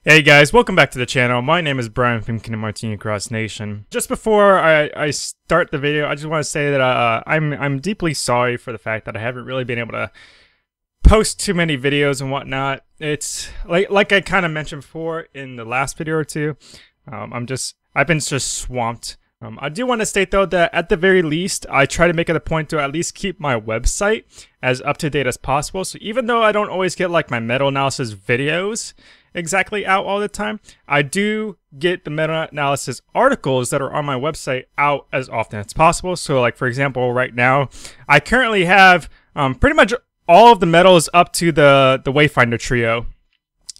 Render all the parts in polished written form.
Hey guys, welcome back to the channel. My name is Brian from Kingdom Martini Cross Nation. Just before I start the video, I just want to say that I'm deeply sorry for the fact that I haven't really been able to post too many videos and whatnot. It's like I kind of mentioned before in the last video or two. I've been just swamped. I do want to state though that at the very least, I try to make it a point to at least keep my website as up to date as possible. So even though I don't always get like my meta analysis videos exactly out all the time, I do get the meta-analysis articles that are on my website out as often as possible. So like for example, right now I currently have pretty much all of the medals up to the Wayfinder trio,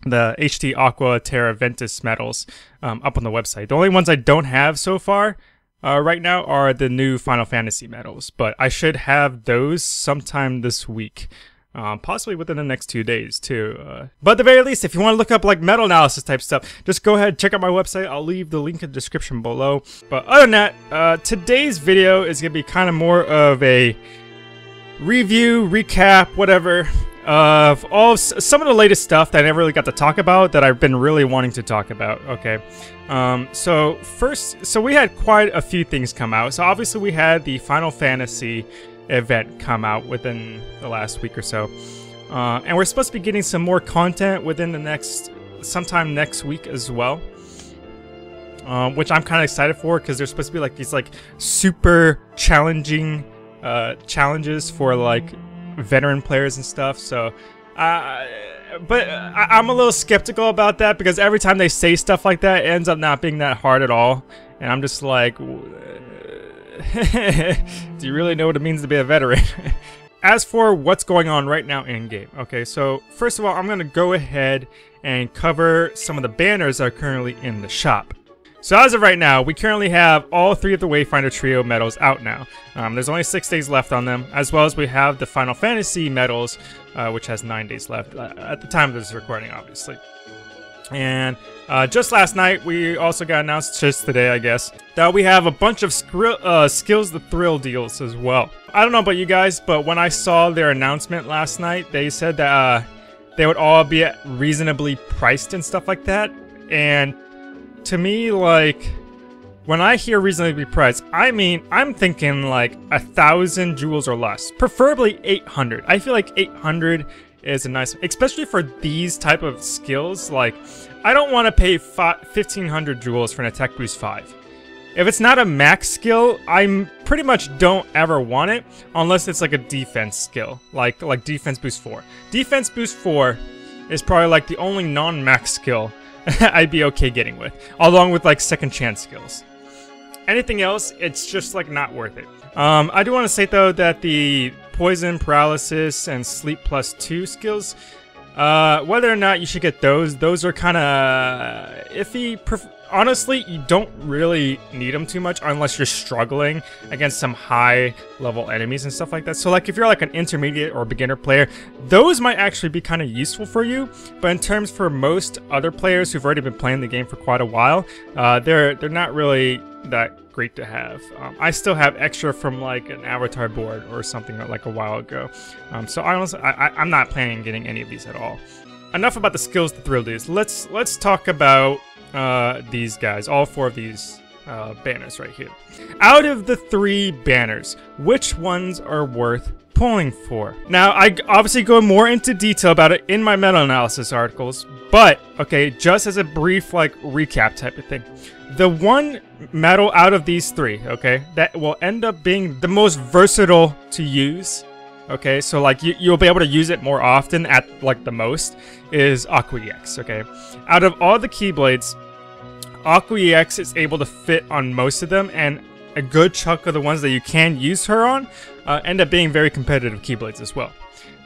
the HT Aqua Terra Ventus medals up on the website. The only ones I don't have so far right now are the new Final Fantasy medals, but I should have those sometime this week. Possibly within the next 2 days too. But at the very least, if you want to look up like meta analysis type stuff, just go ahead and check out my website. I'll leave the link in the description below. But other than that, today's video is going to be kind of more of a review, recap, whatever, of some of the latest stuff that I never really got to talk about that I've been really wanting to talk about. Okay. So we had quite a few things come out. So obviously we had the Final Fantasy event come out within the last week or so, and we're supposed to be getting some more content within the sometime next week as well, which I'm kind of excited for because there's supposed to be like these like super challenging challenges for like veteran players and stuff. So but I'm a little skeptical about that because every time they say stuff like that, it ends up not being that hard at all, and I'm just like, do you really know what it means to be a veteran? As for what's going on right now in game, okay, so first of all, I'm gonna go ahead and cover some of the banners that are currently in the shop. So as of right now, we currently have all three of the Wayfinder Trio medals out now. There's only 6 days left on them, as well as we have the Final Fantasy medals, which has 9 days left at the time of this recording, obviously. And just last night, we also got announced, just today I guess, that we have a bunch of Skills the Thrill deals as well. I don't know about you guys, but when I saw their announcement last night, they said that they would all be reasonably priced and stuff like that. And to me, like, when I hear reasonably priced, I mean, I'm thinking like 1,000 jewels or less, preferably 800. I feel like 800 is a nice, especially for these type of skills. Like, I don't want to pay 1,500 jewels for an attack boost 5. If it's not a max skill, I pretty much don't ever want it unless it's like a defense skill, like defense boost 4. Defense boost 4 is probably like the only non-max skill I'd be okay getting with, along with like second chance skills. Anything else, it's just like not worth it. I do want to say though that the Poison, Paralysis, and Sleep +2 skills, whether or not you should get those are kind of iffy. Honestly, you don't really need them too much unless you're struggling against some high level enemies and stuff like that. So like if you're like an intermediate or beginner player, those might actually be kind of useful for you. But in terms for most other players who've already been playing the game for quite a while, they're not really that great to have. I still have extra from like an avatar board or something like a while ago. So honestly, I'm not planning on getting any of these at all. Enough about the Skills the Thrill dudes. Let's talk about these guys, all 4 of these banners right here. Out of the 3 banners, which ones are worth pulling for? Now, I obviously go more into detail about it in my meta-analysis articles, but okay, just as a brief like recap type of thing, the one medal out of these 3, okay, that will end up being the most versatile to use, okay, so like you'll be able to use it more often at like the most, is Aqua EX, okay. Out of all the Keyblades, Aqua EX is able to fit on most of them, and a good chunk of the ones that you can use her on end up being very competitive Keyblades as well.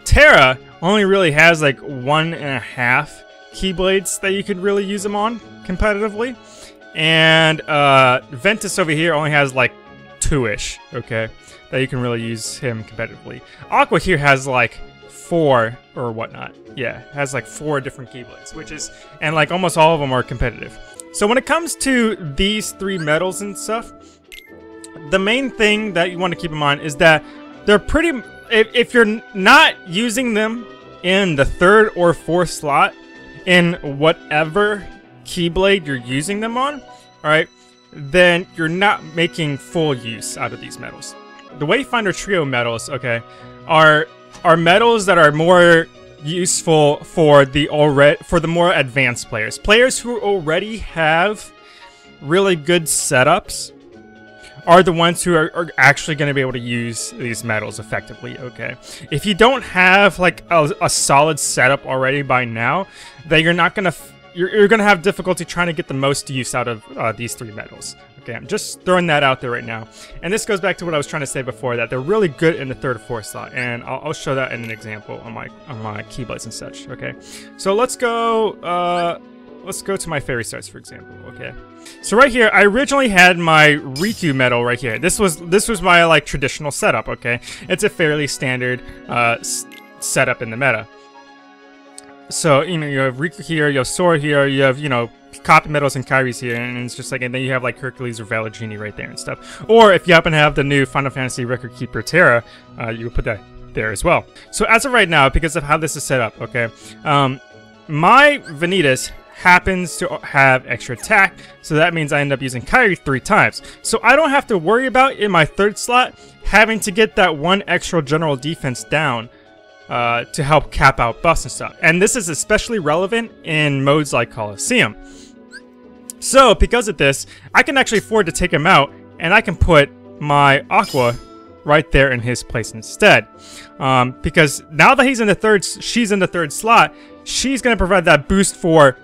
Terra only really has like 1.5 Keyblades that you could really use them on competitively, and Ventus over here only has like 2-ish, okay, that you can really use him competitively. Aqua here has like 4 or whatnot. Yeah, has like 4 different Keyblades, which is, and like almost all of them are competitive. So when it comes to these 3 medals and stuff, the main thing that you want to keep in mind is that they're pretty, if you're not using them in the 3rd or 4th slot, in whatever Keyblade you're using them on, alright, then you're not making full use out of these medals. The Wayfinder Trio medals, okay, are medals that are more useful for the more advanced players. Players who already have really good setups are the ones who are actually going to be able to use these medals effectively, okay? If you don't have like a solid setup already by now, then you're not going to you're going to have difficulty trying to get the most use out of these 3 medals. Okay, I'm just throwing that out there right now. And this goes back to what I was trying to say before, that they're really good in the 3rd or 4th slot, and I'll show that in an example on my Keyblades and such. Okay, so let's go to my fairy starts, for example. Okay, so right here, I originally had my Riku medal right here. This was my like traditional setup. Okay, it's a fairly standard setup in the meta. So, you know, you have Riku here, you have Sora here, you have, you know, copy medals and Kyrie's here, and it's just like, and then you have like Hercules or Valagini right there and stuff. Or if you happen to have the new Final Fantasy Record Keeper Terra, you can put that there as well. So as of right now, because of how this is set up, okay, my Vanitas happens to have extra attack, so that means I end up using Kyrie 3 times. So I don't have to worry about, in my 3rd slot, having to get that 1 extra general defense down to help cap out buffs and stuff. And this is especially relevant in modes like Colosseum. So because of this, I can actually afford to take him out, and I can put my Aqua right there in his place instead. Because now that she's in the 3rd slot, she's going to provide that boost for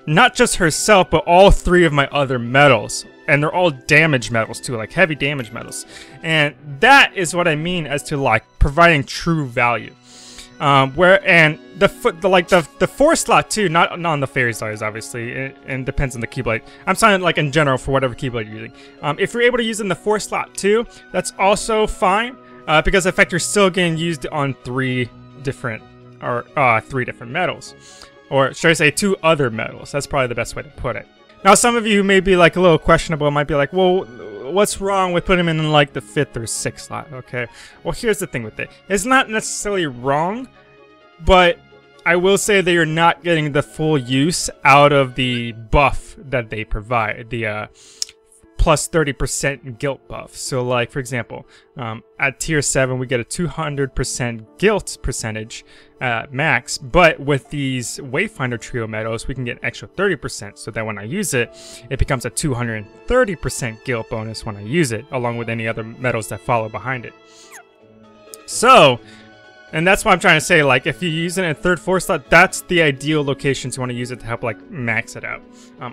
not just herself, but all 3 of my other medals. And they're all damage medals too, like heavy damage medals. And that is what I mean as to like providing true value. The 4th slot too, not on the fairy stars, obviously, and depends on the Keyblade. I'm saying like in general for whatever Keyblade you're using. If you're able to use it in the 4th slot too, that's also fine, because in fact you're still getting used on 3 different medals, or should I say 2 other medals? That's probably the best way to put it. Now, some of you may be like a little questionable, might be like, well, what's wrong with putting him in like the 5th or 6th slot? Okay, well, here's the thing with it. It's not necessarily wrong, but I will say that you're not getting the full use out of the buff that they provide, the plus 30% guilt buff. So like, for example, at tier 7, we get a 200% guilt percentage max, but with these Wayfinder Trio medals, we can get an extra 30%, so that when I use it, it becomes a 230% guilt bonus when I use it, along with any other medals that follow behind it. So, and that's what I'm trying to say, like, if you use it in 3rd, 4th slot, that's the ideal locations you want to use it to help, like, max it out.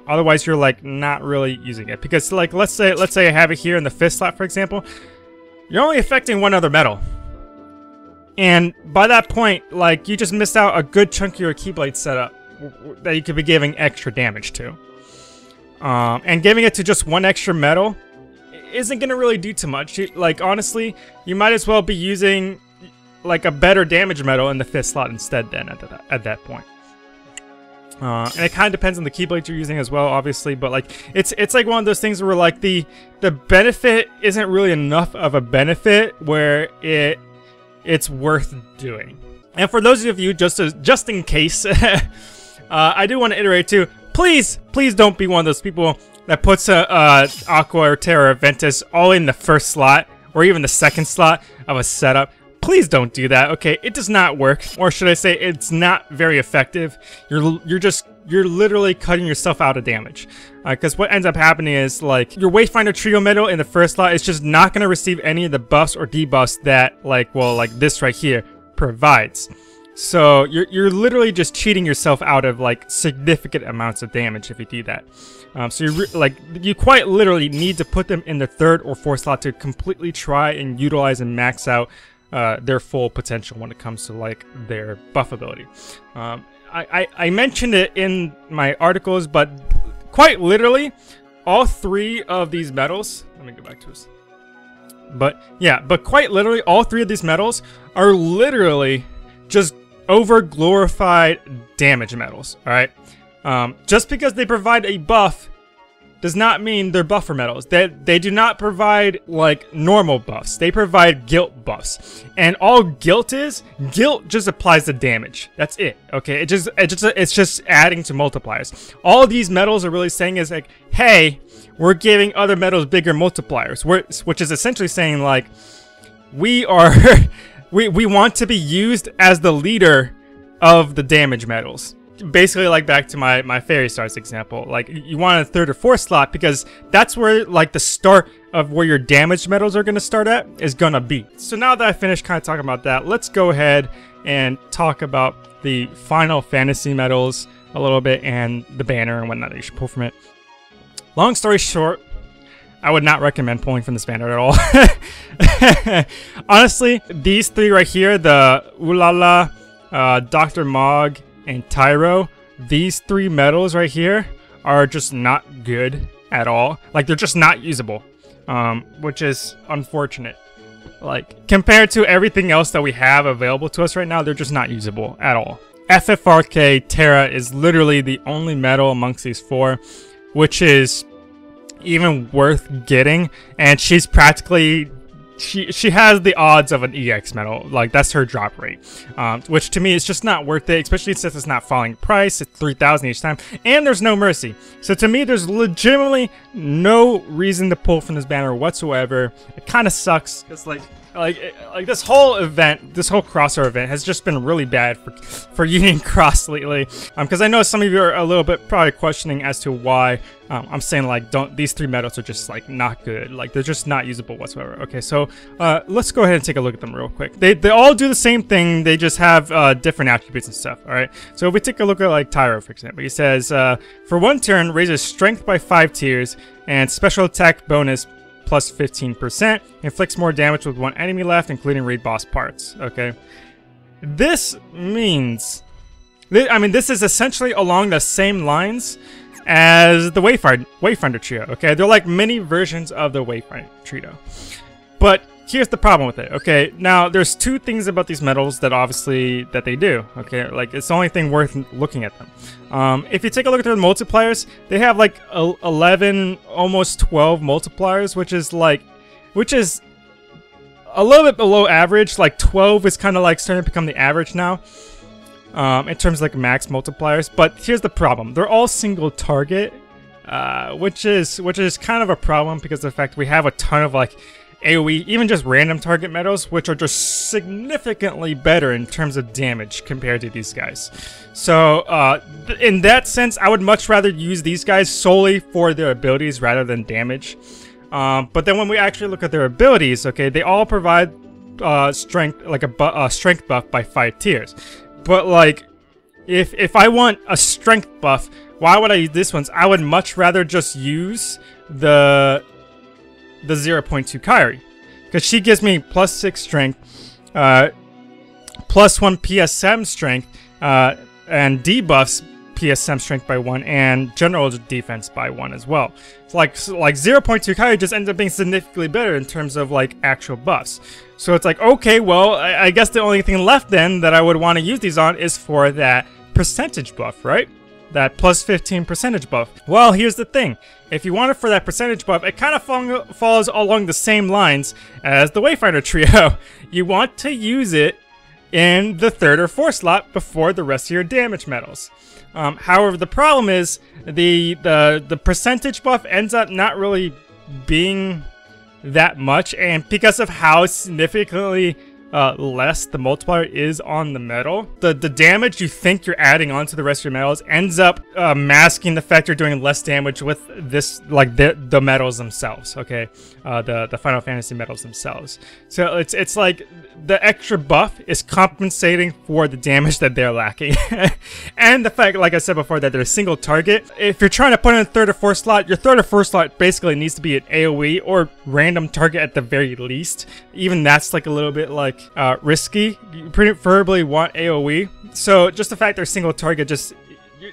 Otherwise, you're, like, not really using it. Because, like, let's say I have it here in the 5th slot, for example, you're only affecting 1 other medal. And by that point, like, you just missed out a good chunk of your Keyblade setup that you could be giving extra damage to. And giving it to just 1 extra medal isn't going to really do too much. Like, honestly, you might as well be using like a better damage medal in the 5th slot instead then at that point. And it kind of depends on the Keyblade you're using as well, obviously, but like it's like one of those things where like the benefit isn't really enough of a benefit where it's worth doing. And for those of you, just in case, I do want to iterate too, please don't be one of those people that puts Aqua or Terra or Ventus all in the 1st slot or even the 2nd slot of a setup. Please don't do that, okay? It does not work, or should I say, it's not very effective. You're literally cutting yourself out of damage, because what ends up happening is like your Wayfinder Trio medal in the 1st slot is just not going to receive any of the buffs or debuffs that like this right here provides. So you're literally just cheating yourself out of like significant amounts of damage if you do that. So you quite literally need to put them in the 3rd or 4th slot to completely try and utilize and max out their full potential when it comes to like their buff ability. I mentioned it in my articles, but quite literally all 3 of these medals, let me go back to this. But yeah, quite literally all 3 of these medals are literally just over glorified damage medals. All right, just because they provide a buff does not mean they're buffer medals. They do not provide like normal buffs. They provide guilt buffs. And all guilt just applies the damage. That's it. Okay, it's just adding to multipliers. All these medals are really saying is like, hey, we're giving other medals bigger multipliers. Which is essentially saying like, we are we want to be used as the leader of the damage medals. Basically, like back to my fairy stars example, like you want a 3rd or 4th slot because that's where like the start of where your damage medals are going to start at is going to be. So now that I finished kind of talking about that, let's go ahead and talk about the Final Fantasy medals a little bit and the banner and whatnot that you should pull from it. Long story short, I would not recommend pulling from this banner at all. Honestly, these 3 right here, the Ulala, Dr. Mog, and Tyro, these 3 medals right here are just not good at all. Like, they're just not usable, which is unfortunate. Like, compared to everything else that we have available to us right now, they're just not usable at all. FFRK Terra is literally the only medal amongst these 4, which is even worth getting, and she's practically... She has the odds of an EX medal, like that's her drop rate, which to me is just not worth it, especially since it's not falling price, it's 3,000 each time, and there's no mercy. So to me, there's legitimately no reason to pull from this banner whatsoever. It kind of sucks, because like this whole event, this whole crossover event has just been really bad for Union Cross lately. Because I know some of you are a little bit probably questioning as to why I'm saying like these 3 medals are just like not good, like they're just not usable whatsoever. Okay, so let's go ahead and take a look at them real quick. They all do the same thing, they just have different attributes and stuff. All right, so if we take a look at like Tyro, for example, he says for 1 turn raises strength by 5 tiers and special attack bonus plus 15%, inflicts more damage with 1 enemy left, including raid boss parts. Okay, this means, I mean, this is essentially along the same lines as the Wayfinder trio. Okay, they're like mini versions of the Wayfinder trio. But here's the problem with it. Okay, now there's 2 things about these medals that obviously that they do. Okay, like it's the only thing worth looking at them. If you take a look at their multipliers, they have like 11, almost 12 multipliers, which is a little bit below average. Like 12 is kind of like starting to become the average now, in terms of like max multipliers. But here's the problem: they're all single target, which is kind of a problem because of the fact we have a ton of like AoE, even just random target medals, which are just significantly better in terms of damage compared to these guys. So in that sense, I would much rather use these guys solely for their abilities rather than damage. But then when we actually look at their abilities, okay, they all provide strength, like a strength buff by 5 tiers. But like, if I want a strength buff, why would I use this ones? I would much rather just use the 0.2 Kairi, because she gives me plus 6 strength, plus 1 PSM strength, and debuffs PSM strength by 1 and general defense by 1 as well. It's like 0.2 Kairi just ends up being significantly better in terms of like actual buffs. So it's like, okay, well, I guess the only thing left then that I would want to use these on is for that percentage buff, right? That plus 15 percentage buff. Well, here's the thing. If you want it for that percentage buff, it kind of follows along the same lines as the Wayfinder trio. You want to use it in the 3rd or 4th slot before the rest of your damage medals. However, the problem is the percentage buff ends up not really being that much, and because of how significantly less the multiplier is on the medal, the damage you think you're adding onto the rest of your medals ends up masking the fact you're doing less damage with this, like the medals themselves. Okay, the Final Fantasy medals themselves. So it's like the extra buff is compensating for the damage that they're lacking, and the fact, like I said before, that they're a single target. If you're trying to put in a 3rd or 4th slot, your 3rd or 4th slot basically needs to be an AoE or random target at the very least. Even that's like a little bit like risky. You preferably want AoE. So just the fact they're single target,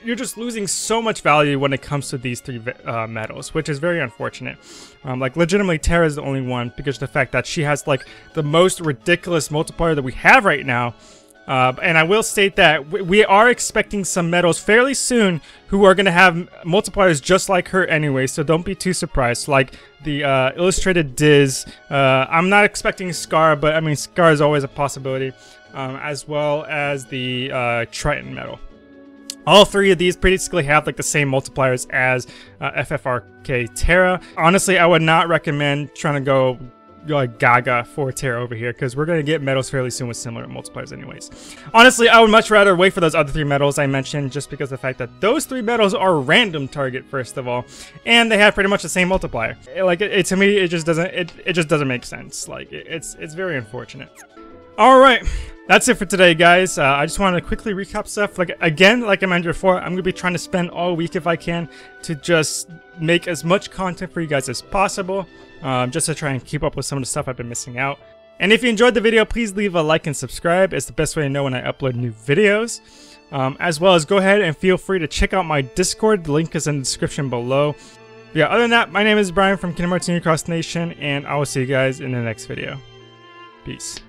you're just losing so much value when it comes to these 3 medals, which is very unfortunate. Like legitimately, Terra is the only one because of the fact that she has like the most ridiculous multiplier that we have right now, And I will state that we are expecting some medals fairly soon who are going to have multipliers just like her anyway, so don't be too surprised. Like the Illustrated Diz, I'm not expecting Scar, but I mean Scar is always a possibility, as well as the Triton medal. All three of these basically have like the same multipliers as FFRK Terra. Honestly, I would not recommend trying to go like Gaga for Terra over here, because we're going to get medals fairly soon with similar multipliers anyways. Honestly, I would much rather wait for those other 3 medals I mentioned, just because of the fact that those 3 medals are random target first of all, and they have pretty much the same multiplier. Like to me, it just doesn't make sense. Like it's very unfortunate. All right, that's it for today, guys. I just wanted to quickly recap stuff. Like again, like I mentioned before, I'm gonna be trying to spend all week if I can to just make as much content for you guys as possible, just to try and keep up with some of the stuff I've been missing out. And if you enjoyed the video, please leave a like and subscribe. It's the best way to know when I upload new videos. As well as go ahead and feel free to check out my Discord. The link is in the description below. But yeah, other than that, my name is Brian from Kingdom Hearts Cross Nation, and I will see you guys in the next video. Peace.